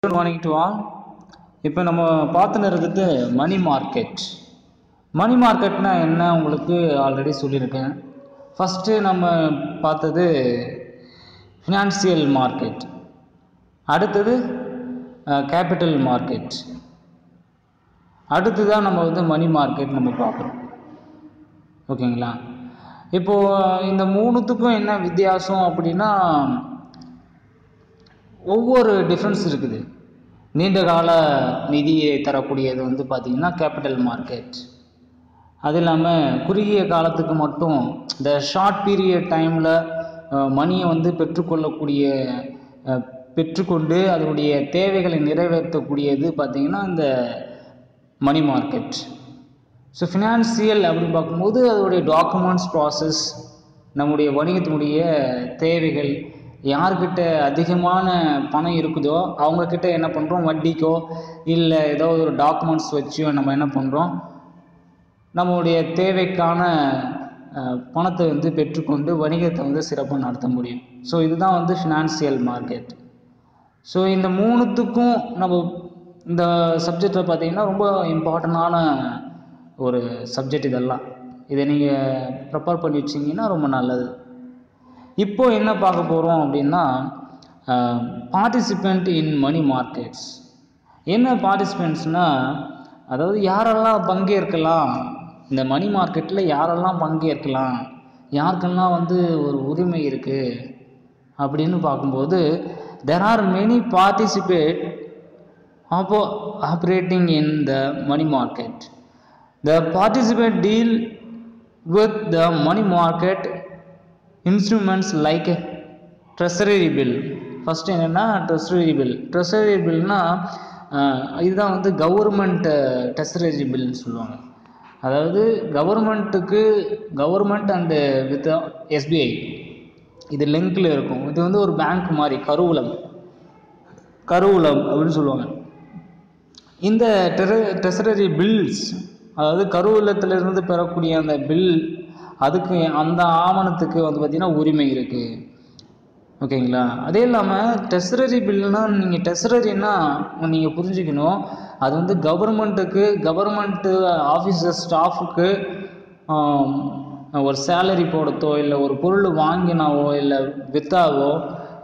Good morning to all. இப்போ நம்ம பார்த்துன்னு இருக்கிறது மணி மார்க்கெட். மணி மார்க்கெட்னா என்ன உங்களுக்கு ஆல்ரெடி சொல்லியிருக்கேன். ஃபஸ்ட்டு நம்ம பார்த்தது ஃபினான்சியல் மார்க்கெட், அடுத்தது கேபிட்டல் மார்க்கெட், அடுத்து தான் நம்ம மணி மார்க்கெட் நம்ம பார்க்குறோம். ஓகேங்களா? இப்போது இந்த மூணுத்துக்கும் என்ன வித்தியாசம் அப்படின்னா ஒவ்வொரு டிஃப்ரென்ஸ் இருக்குது. நீண்ட கால நிதியை தரக்கூடியது பார்த்திங்கன்னா கேபிட்டல் மார்க்கெட். அது இல்லாமல் குறுகிய காலத்துக்கு மட்டும் இந்த ஷார்ட் பீரியட் டைமில் மணியை பெற்றுக்கொண்டு அதனுடைய தேவைகளை நிறைவேற்றக்கூடியது பார்த்திங்கன்னா இந்த மணி மார்க்கெட். ஸோ ஃபினான்சியல் அப்படின்னு பார்க்கும்போது அதோடைய டாக்குமெண்ட்ஸ் ப்ராசஸ், நம்முடைய வணிகத்தினுடைய தேவைகள், யார்கிட்ட அதிகமான பணம் இருக்குதோ அவங்கக்கிட்ட என்ன பண்ணுறோம், வட்டிக்கோ இல்லை ஏதோ ஒரு டாக்குமெண்ட்ஸ் வச்சோ நம்ம என்ன பண்ணுறோம், நம்மளுடைய தேவைக்கான பணத்தை பெற்றுக்கொண்டு வணிகத்தை சிறப்பாக நடத்த முடியும். ஸோ இதுதான் ஃபினான்சியல் மார்க்கெட். ஸோ இந்த மூணுத்துக்கும் நம்ம இந்த சப்ஜெக்டில் பார்த்திங்கன்னா ரொம்ப இம்பார்ட்டண்டான ஒரு சப்ஜெக்ட் இதெல்லாம். இதை நீங்கள் ப்ரிப்பேர் பண்ணி வச்சிங்கன்னா ரொம்ப நல்லது. இப்போ என்ன பார்க்க போகிறோம் அப்படின்னா பார்ட்டிசிபெண்ட் இன் மணி மார்க்கெட்ஸ். என்ன பார்ட்டிசிபெண்ட்ஸ்னால், அதாவது யாரெல்லாம் பங்கேற்கலாம், இந்த மணி மார்க்கெட்டில் யாரெல்லாம் பங்கேற்கலாம், யாருக்கெல்லாம் ஒரு உரிமை இருக்குது அப்படின்னு பார்க்கும்போது there are many participate operating in the money market. The participant deal with the money market instruments like treasury bill. First என்னென்னா ட்ரெஸரி பில்னால் இதுதான் கவர்மெண்ட் ட்ரெஸரி பில்னு சொல்லுவாங்க. அதாவது கவர்மெண்ட் அண்டு வித் எஸ்பிஐ இது லிங்கில் இருக்கும். இது ஒரு பேங்க் மாதிரி, கருவூலம் அப்படின்னு சொல்லுவாங்க. இந்த ட்ரெஸரி பில்ஸ், அதாவது கருவூலத்திலிருந்து பெறக்கூடிய அந்த பில், அதுக்கு அந்த ஆவணத்துக்கு பார்த்திங்கன்னா உரிமை இருக்குது. ஓகேங்களா? அதே இல்லாமல் ட்ரெஸரி பில்னால் நீங்கள் ட்ரெஸரின்னா நீங்கள் புரிஞ்சுக்கணும், அது கவர்மெண்ட்டு ஆஃபீஸர் ஸ்டாஃபுக்கு ஒரு சேலரி போடத்தோ இல்லை ஒரு பொருள் வாங்கினாவோ இல்லை விற்றாவோ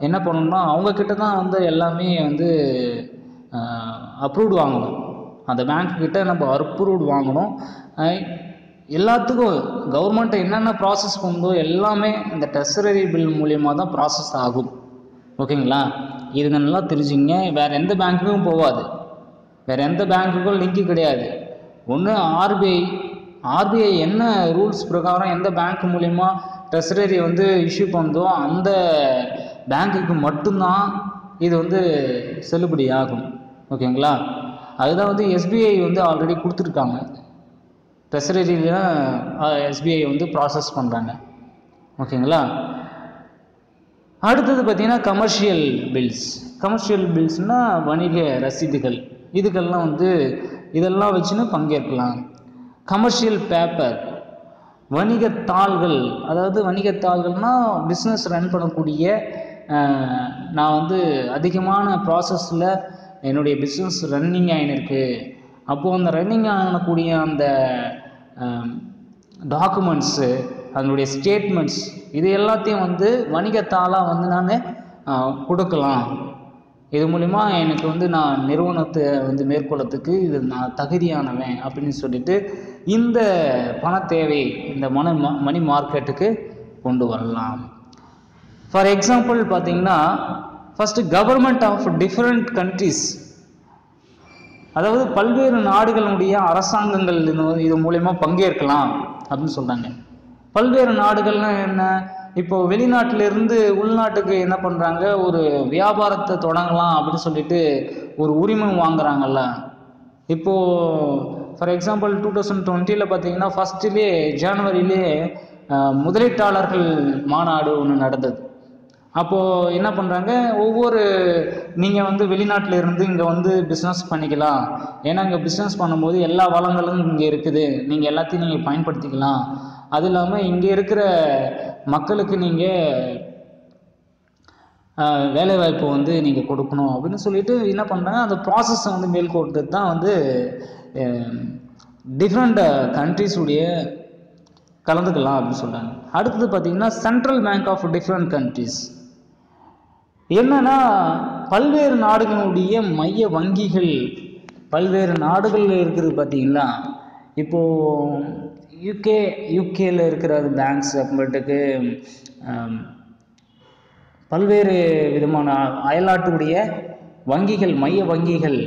என்ன பண்ணணும்னா அவங்கக்கிட்ட தான் எல்லாமே அப்ரூவ்டு வாங்கணும். அந்த பேங்க்கிட்ட நம்ம அப்ரூவ்டு வாங்கணும். எல்லாத்துக்கும் கவர்மெண்ட்டை என்னென்ன ப்ராசஸ் பண்ணுதோ எல்லாமே இந்த ட்ரெஸரி பில் மூலியமாக தான் ப்ராசஸ் ஆகும். ஓகேங்களா? இது நல்லா தெரிஞ்சுங்க. வேறு எந்த பேங்க்குக்கும் போகாது, வேறு எந்த பேங்க்குக்கும் லிங்க்கு கிடையாது. ஒன்று ஆர்பிஐ என்ன ரூல்ஸ் பிரகாரம் எந்த பேங்க் மூலிமா ட்ரெஸரி இஷ்யூ பண்ணுதோ அந்த பேங்க்குக்கு மட்டும்தான் இது செல்லுபடி ஆகும். ஓகேங்களா? அதுதான் எஸ்பிஐ ஆல்ரெடி கொடுத்துருக்காங்க. ட்ரெஸரியில் எஸ்பிஐ ப்ராசஸ் பண்ணுறாங்க. ஓகேங்களா? அடுத்தது பார்த்திங்கன்னா கமர்ஷியல் பில்ஸ்னால் வணிக ரசீதுகள். இதுக்கெல்லாம் இதெல்லாம் வச்சுன்னு பங்கேற்கலாம். கமர்ஷியல் பேப்பர், வணிகத்தாள்கள். அதாவது வணிகத்தாள்கள்னால் பிஸ்னஸ் ரன் பண்ணக்கூடிய, நான் அதிகமான ப்ராசஸில் என்னுடைய பிஸ்னஸ் ரன்னிங் ஆகினிருக்கு, அப்போது அந்த ரன்னிங் ஆகக்கூடிய அந்த டாக்குமெண்ட்ஸு, அதனுடைய ஸ்டேட்மெண்ட்ஸ், இது எல்லாத்தையும் வணிகத்தாளாக நான் கொடுக்கலாம். இது மூலிமா எனக்கு நான் நிறுவனத்தை மேற்கொள்ளத்துக்கு இது நான் தகுதியானவன் அப்படின்னு சொல்லிட்டு இந்த பண தேவை இந்த மணி மார்க்கெட்டுக்கு கொண்டு வரலாம். ஃபார் எக்ஸாம்பிள் பார்த்திங்கன்னா first government of different countries, அதாவது பல்வேறு நாடுகளுடைய அரசாங்கங்கள் இது மூலயமா பங்கேற்கலாம் அப்படின்னு சொல்கிறாங்க. பல்வேறு நாடுகள்னால் என்ன, இப்போது வெளிநாட்டிலேருந்து உள்நாட்டுக்கு என்ன பண்ணுறாங்க, ஒரு வியாபாரத்தை தொடங்கலாம் அப்படின்னு சொல்லிட்டு ஒரு உரிமை வாங்குறாங்கல்ல. இப்போது ஃபார் எக்ஸாம்பிள் 2020 பார்த்திங்கன்னா ஃபஸ்ட்டுலேயே ஜனவரியிலே முதலீட்டாளர்கள் மாநாடு ஒன்று நடந்தது. அப்போது என்ன பண்ணுறாங்க, நீங்கள் வெளிநாட்டில் இருந்து இங்கே பிஸ்னஸ் பண்ணிக்கலாம், ஏன்னா இங்கே பிஸ்னஸ் பண்ணும்போது எல்லா வளங்களும் இங்கே இருக்குது, நீங்கள் எல்லாத்தையும் நீங்கள் பயன்படுத்திக்கலாம். அது இல்லாமல் இங்கே இருக்கிற மக்களுக்கு நீங்கள் வேலைவாய்ப்பு வந்து நீங்கள் கொடுக்கணும் அப்படின்னு சொல்லிட்டு என்ன பண்ணுறாங்க, அந்த ப்ராசஸை வந்து மேற்கொண்டு தான் வந்து டிஃப்ரெண்ட் கண்ட்ரிஸுடைய கலந்துக்கலாம் அப்படின்னு சொல்கிறாங்க. அடுத்தது பார்த்திங்கன்னா central bank of different countries. என்னன்னா பல்வேறு நாடுகளுடைய மைய வங்கிகள் பல்வேறு நாடுகளில் இருக்கிறது பார்த்தீங்களா. இப்போது யூகேல இருக்கிற பேங்க்ஸ் அப்புறமேட்டுக்கு பல்வேறு விதமான அயல்நாட்டுடைய வங்கிகள் மைய வங்கிகள்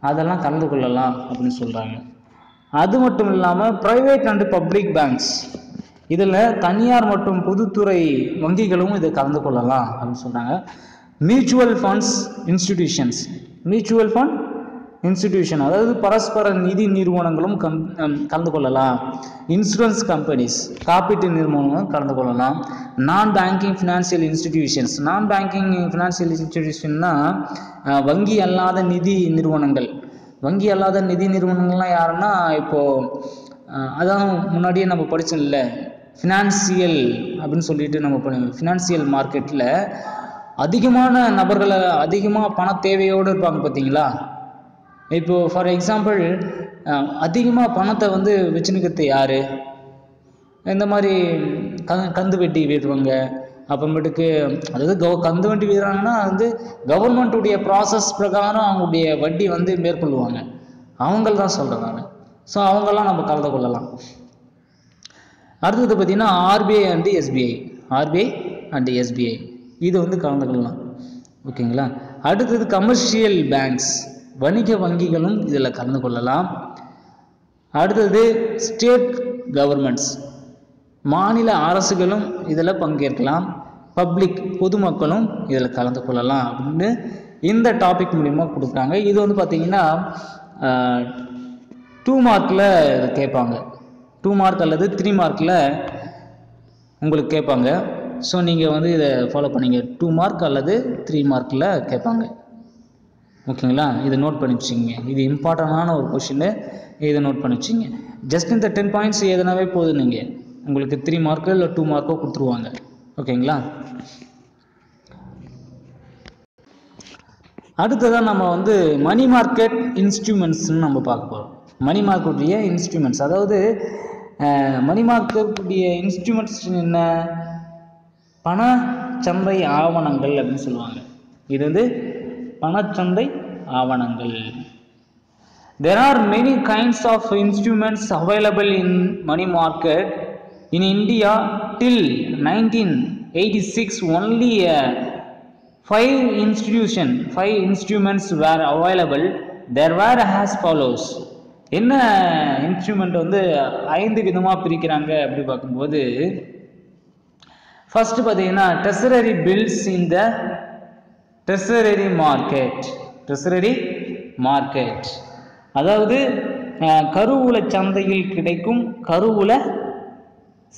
அதெல்லாம் கலந்து கொள்ளலாம் அப்படின்னு சொல்கிறாங்க. அது மட்டும் இல்லாமல் ப்ரைவேட் அண்ட் பப்ளிக் பேங்க்ஸ், இதில் தனியார் மற்றும் பொதுத்துறை வங்கிகளும் இதை கலந்து கொள்ளலாம் அப்படின்னு சொல்கிறாங்க. Mutual funds institutions, mutual fund institution அதாவது பரஸ்பர நிதி நிறுவனங்களும் கலந்து கொள்ளலாம். இன்சூரன்ஸ் கம்பெனிஸ், காப்பீட்டு நிறுவனங்களும் கலந்து கொள்ளலாம். நான் பேங்கிங் ஃபினான்சியல் இன்ஸ்டிடியூஷன்ஸ், நான் பேங்கிங் ஃபினான்சியல் இன்ஸ்டிடியூஷன்னா வங்கி அல்லாத நிதி நிறுவனங்கள். வங்கி அல்லாத நிதி நிறுவனங்கள்லாம் யாருன்னா இப்போது அதான் முன்னாடியே நம்ம படித்தோம் இல்லை, ஃபினான்சியல் அப்படின்னு சொல்லிட்டு நம்ம ஃபினான்சியல் மார்க்கெட்டில் அதிகமான நபர்களை அதிகமாக பண தேவையோடு இருப்பாங்க பார்த்தீங்களா. இப்போது ஃபார் எக்ஸாம்பிள் அதிகமாக பணத்தை வந்து வச்சுனுக்கிறது யார், இந்த மாதிரி கந்து வெட்டி விடுவாங்க. அப்புறமேட்டுக்கு அதாவது கந்து வட்டி விடுறாங்கன்னா வந்து கவர்மெண்ட்டுடைய ப்ராசஸ் பிரகாரம் அவங்களுடைய வட்டி வந்து மேற்கொள்ளுவாங்க. அவங்கள் தான் சொல்கிறேன் நான். ஸோ அவங்கெல்லாம் நம்ம கலந்து கொள்ளலாம். அடுத்தது பார்த்திங்கன்னா RBI and SBI, RBI and SBI இது வந்து கலந்து கொள்ளலாம். ஓகேங்களா. அடுத்தது கமர்ஷியல் பேங்க்ஸ், வணிக வங்கிகளும் இதில் கலந்து கொள்ளலாம். அடுத்தது ஸ்டேட் கவர்மெண்ட்ஸ், மாநில அரசுகளும் இதில் பங்கேற்கலாம். பப்ளிக் பொதுமக்களும் இதில் கலந்து கொள்ளலாம் அப்படின்னு இந்த டாபிக் மூலிமா கொடுக்குறாங்க. இது வந்து பார்த்திங்கன்னா 2 மார்க்கில் இதை கேட்பாங்க. 2 மார்க் அல்லது 3 மார்க்கில் உங்களுக்கு கேட்பாங்க. ஸோ நீங்கள் வந்து இதை ஃபாலோ பண்ணிங்க. 2 மார்க் அல்லது 3 மார்க்கில் கேட்பாங்க. ஓகேங்களா. இதை நோட் பண்ணி வச்சுங்க. இது இம்பார்ட்டண்டான ஒரு கொஷின்னு, இதை நோட் பண்ணி வச்சுங்க. ஜஸ்ட் இந்த 10 பாயிண்ட்ஸ் எதனாவே போதும், நீங்கள் உங்களுக்கு 3 மார்க்கோ இல்லை 2 மார்க்கோ கொடுத்துருவாங்க. ஓகேங்களா. அடுத்ததான் நம்ம வந்து மணி மார்க்கெட் இன்ஸ்ட்ருமெண்ட்ஸ்ன்னு நம்ம பார்க்க போகிறோம். மணி மார்க்கெட்டுடைய இன்ஸ்ட்ருமெண்ட்ஸ், அதாவது மணி மார்க்கெட்டுடைய இன்ஸ்ட்ருமெண்ட்ஸ் என்ன, பணச்சந்தை ஆவணங்கள் அப்படின்னு சொல்லுவாங்க. இது வந்து பணச்சந்தை ஆவணங்கள். There are many kinds of instruments available in money market. In India till 1986 only 5 instruments were available. There were as follows. என்ன இன்ஸ்ட்ருமெண்ட் வந்து 5 விதமாக பிரிக்கிறாங்க அப்படி பார்க்கும்போது, ஃபர்ஸ்ட் பார்த்தீங்கன்னா ட்ரெஸரரி பில்ஸ் இன் த ட்ரெஸரரி மார்க்கெட், அதாவது கருவூல சந்தையில் கிடைக்கும் கருவூல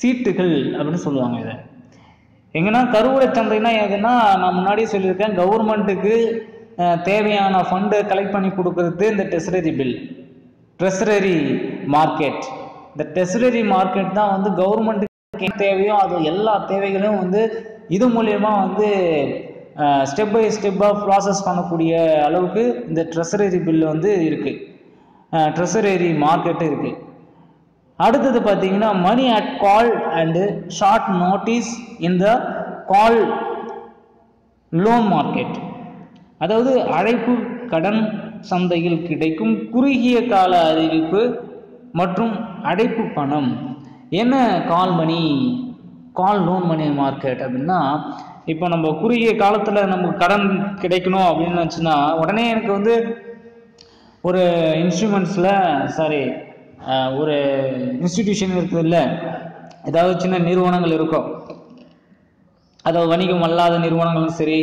சீட்டுகள் அப்படின்னு சொல்லுவாங்க. இதை எங்கன்னா கருவூல சந்தைனா எதுனா, நான் முன்னாடியே சொல்லியிருக்கேன், கவர்மெண்ட்டுக்கு தேவையான ஃபண்டை கலெக்ட் பண்ணி கொடுக்கறது இந்த ட்ரெஸரரி மார்க்கெட். இந்த ட்ரெஸரரி மார்க்கெட் தான் வந்து கவர்மெண்ட்டுக்கு தேவையோ அது எல்லா தேவைகளையும் வந்து இது மூலயமா வந்து ஸ்டெப் பை ஸ்டெப்பாக ப்ராசஸ் பண்ணக்கூடிய அளவுக்கு இந்த ட்ரெஸரரி பில் வந்து இருக்குது, ட்ரெஸரரி மார்க்கெட்டு இருக்குது. அடுத்தது பார்த்தீங்கன்னா money at call and short notice in the call loan market, அதாவது அழைப்பு கடன் சந்தையில் கிடைக்கும் குறுகிய கால அறிவிப்பு மற்றும் அடைப்பு பணம். என்ன கால் லோன் மணி மார்க்கெட் அப்படின்னா, இப்போ நம்ம குறுகிய காலத்தில் நமக்கு கடன் கிடைக்கணும் அப்படின்னு நினச்சுன்னா உடனே எனக்கு வந்து ஒரு ஒரு இன்ஸ்டிடியூஷன் இருக்குது இல்லை, ஏதாவது சின்ன நிறுவனங்கள் இருக்கும், அதாவது வணிகம் அல்லாத நிறுவனங்களும் சரி,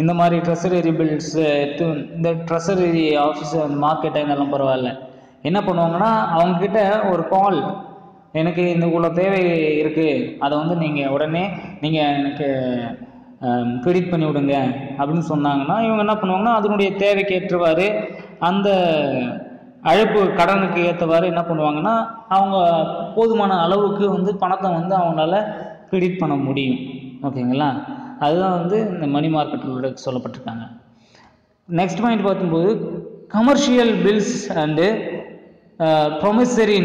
இந்த மாதிரி ட்ரெஸரரி பில்ஸ் இந்த ட்ரெஸரரி ஆஃபீஸ் மார்க்கெட்டை இதெல்லாம் பரவாயில்ல, என்ன பண்ணுவாங்கன்னா அவங்கக்கிட்ட ஒரு கால், எனக்கு இந்த இவ்வளோ தேவை இருக்குது, அதை வந்து நீங்கள் உடனே நீங்கள் எனக்கு கிரெடிட் பண்ணி விடுங்க அப்படின்னு சொன்னாங்கன்னா இவங்க என்ன பண்ணுவாங்கன்னா அதனுடைய தேவைக்கு ஏற்றவாறு அந்த அழைப்பு கடனுக்கு ஏற்றவாறு என்ன பண்ணுவாங்கன்னா அவங்க போதுமான அளவுக்கு வந்து பணத்தை வந்து அவங்களால கிரெடிட் பண்ண முடியும். ஓகேங்களா. அதுதான் வந்து இந்த மணி மார்க்கெட்டோட சொல்லப்பட்டிருக்காங்க. நெக்ஸ்ட் பாயிண்ட் பார்க்கும்போது commercial bills and promissory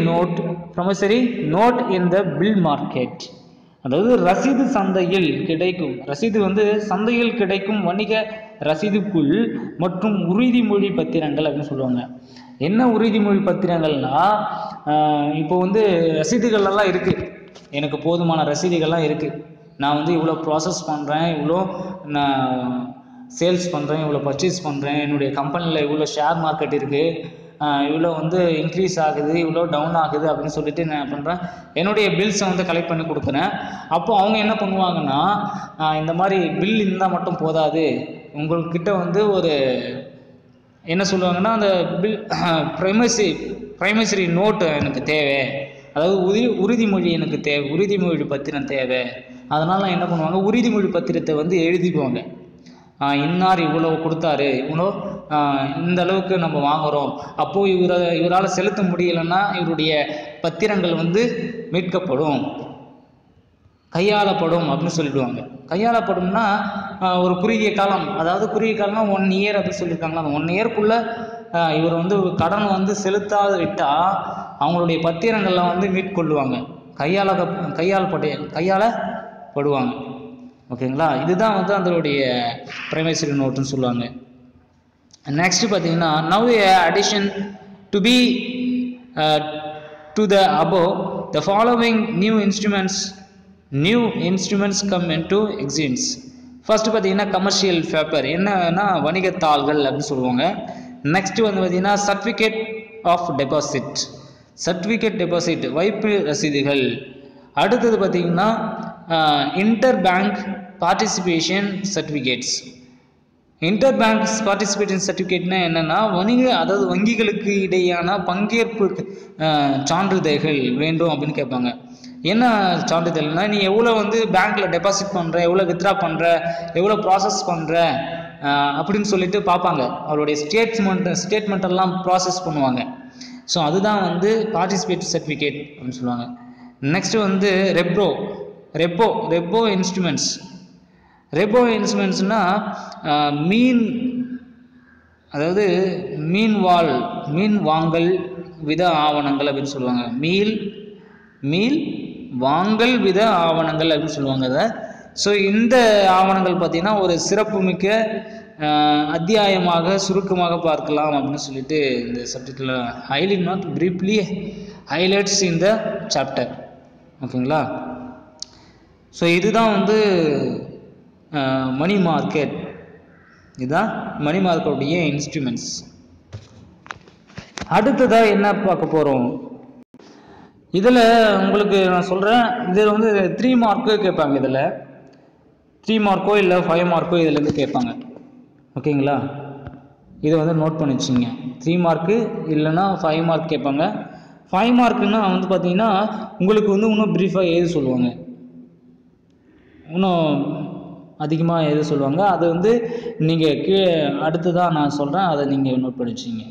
note in the bill market. அதாவது ரசீது சந்தையில் கிடைக்கும், ரசீது வந்து சந்தையில் கிடைக்கும் வணிக ரசீதுக்குள் மற்றும் உறுதிமொழி பத்திரங்கள் அப்படின்னு சொல்லுவாங்க. என்ன உறுதிமொழி பத்திரங்கள்னா, இப்போ வந்து ரசீதுகள்லாம் இருக்குது, எனக்கு போதுமான ரசீதுகள்லாம் இருக்குது, நான் வந்து இவ்வளோ ப்ராசஸ் பண்ணுறேன், இவ்வளோ நான் சேல்ஸ் பண்ணுறேன், இவ்வளோ பர்ச்சேஸ் பண்ணுறேன், என்னுடைய கம்பெனியில் இவ்வளோ ஷேர் மார்க்கெட் இருக்குது, இவ்வளோ வந்து இன்க்ரீஸ் ஆகுது, இவ்வளோ டவுன் ஆகுது அப்படின்னு சொல்லிட்டு நான் என்ன பண்ணுறேன், என்னுடைய பில்ஸை வந்து கலெக்ட் பண்ணி கொடுக்குறேன். அப்போது அவங்க என்ன பண்ணுவாங்கன்னா, இந்த மாதிரி பில் இருந்தால் மட்டும் போதாது, உங்கள்கிட்ட வந்து ஒரு என்ன சொல்லுவாங்கன்னா, அந்த பில் ப்ரைமரி நோட்டு எனக்கு தேவை, அதாவது உறுதிமொழி எனக்கு தேவை, உறுதிமொழி பத்திரம் தேவை. அதனால் என்ன பண்ணுவாங்க, உறுதிமொழி பத்திரத்தை வந்து எழுதிக்குவாங்க. இன்னார் இவ்வளோ கொடுத்தாரு, இவ்வளோ இந்த அளவுக்கு நம்ம வாங்குகிறோம், அப்போது இவரால் செலுத்த முடியலைன்னா இவருடைய பத்திரங்கள் வந்து மீட்கப்படும், கையாளப்படும் அப்படின்னு சொல்லிடுவாங்க. கையாளப்படும்னா ஒரு குறுகிய காலம், அதாவது குறுகிய காலம்னா 1 இயர் அப்படின்னு சொல்லியிருக்காங்களா, அந்த 1 இயர்க்குள்ளே இவர் வந்து கடன் வந்து செலுத்தாத விட்டால் அவங்களுடைய பத்திரங்கள்லாம் வந்து மீட்கொள்ளுவாங்க, கையாளப்படுவாங்க. ஓகேங்களா, இதுதான் வந்து அதனுடைய ப்ரைமரி நோட்டுன்னு சொல்லுவாங்க. நெக்ஸ்ட் பார்த்தீங்கன்னா, now addition to be to the above the following new instruments come into existence. First பார்த்தீங்கன்னா கமர்ஷியல் பேப்பர், என்னன்னா வணிகத்தாள்கள் அப்படின்னு சொல்லுவாங்க. நெக்ஸ்ட் வந்து பார்த்தீங்கன்னா சர்டிஃபிகேட் டெபாசிட் வைப்பு ரசீதுகள். அடுத்தது பார்த்தீங்கன்னா inter bank participation certificates. Inter bank participation சர்டிஃபிகேட்னா என்னென்னா, அதாவது வங்கிகளுக்கு இடையான பங்கேற்பு சான்றிதழ்கள் வேண்டும் அப்படின்னு கேட்பாங்க. என்ன சான்றிதழ்னா, நீ எவ்வளோ வந்து பேங்க்கில் டெபாசிட் பண்ணுற, எவ்வளோ வித்ட்ரா பண்ணுற, எவ்வளோ ப்ராசஸ் பண்ணுற அப்படின்னு சொல்லிட்டு பார்ப்பாங்க. அவருடைய ஸ்டேட்மெண்ட்டெல்லாம் ப்ராசஸ் பண்ணுவாங்க. ஸோ அதுதான் வந்து பார்ட்டிசிபேட் சர்டிஃபிகேட் அப்படின்னு சொல்லுவாங்க. நெக்ஸ்ட் வந்து ரெப்போ இன்ஸ்ட்ருமெண்ட்ஸ்னால் அதாவது மீன் வாங்கல் வித ஆவணங்கள் அப்படின்னு சொல்லுவாங்க. மீள் வாங்கல் வித ஆவணங்கள் அப்படின்னு சொல்லுவாங்க அதை. ஸோ இந்த ஆவணங்கள் பார்த்திங்கன்னா ஒரு சிறப்புமிக்க அத்தியாயமாக சுருக்கமாக பார்க்கலாம் அப்படின்னு சொல்லிட்டு இந்த சப்ஜெக்டில் briefly highlights in the chapter. ஓகேங்களா, ஸோ இதுதான் வந்து மணி மார்க்கெட், இதுதான் மணி மார்க்கெட்டுடைய இன்ஸ்ட்ருமெண்ட்ஸ். அடுத்ததாக என்ன பார்க்க போகிறோம், இதில் உங்களுக்கு நான் சொல்கிறேன், இதில் வந்து 3 மார்க்கு கேட்பாங்க. இதில் 3 மார்க்கோ இல்லை 5 மார்க்கோ இதிலேருந்து கேட்பாங்க. ஓகேங்களா, இதை வந்து நோட் பண்ணி வச்சுங்க. 3 மார்க்கு இல்லைன்னா 5 மார்க் கேட்பாங்க. 5 மார்க்குன்னா வந்து பார்த்தீங்கன்னா உங்களுக்கு வந்து இன்னும் ப்ரீஃபாக எழுத சொல்லுவாங்க, இன்னும் அதிகமாக எழுத சொல்லுவாங்க. அது வந்து நீங்கள் அடுத்து தான் நான் சொல்கிறேன், அதை நீங்கள் நோட் பண்ணி வச்சுங்க.